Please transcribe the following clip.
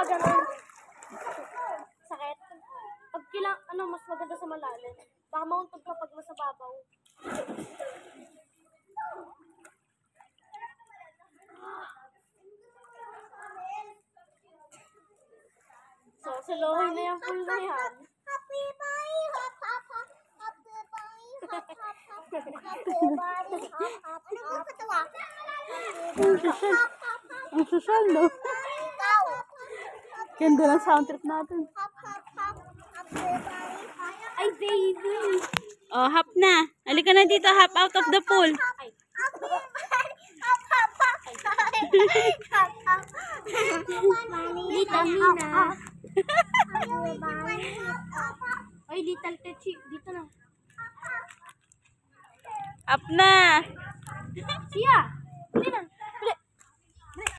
ganun. Sakit. Pag mas maganda sa malalim. Baka mauntog ka pag nasa babaw. So, silohin na yung pool na yan. Happy bye, hop, hop, hop. Happy bye, hop, hop, hop. Happy bye, hop, hop, hop. Ano ba katawa? Ang social, no? Ikaw. Ganda ng sound trip natin. Hop, hop, hop. Happy bye, hop. Ay, baby! Oh, hop na. Halika na dito, hop out of the pool. Happy bye, hop, hop, hop. Hop, hop. Lita Mina. Happy bye, hop, hop, hop. Ay, little Techi. Dito na. Up na. Siya! Hindi na.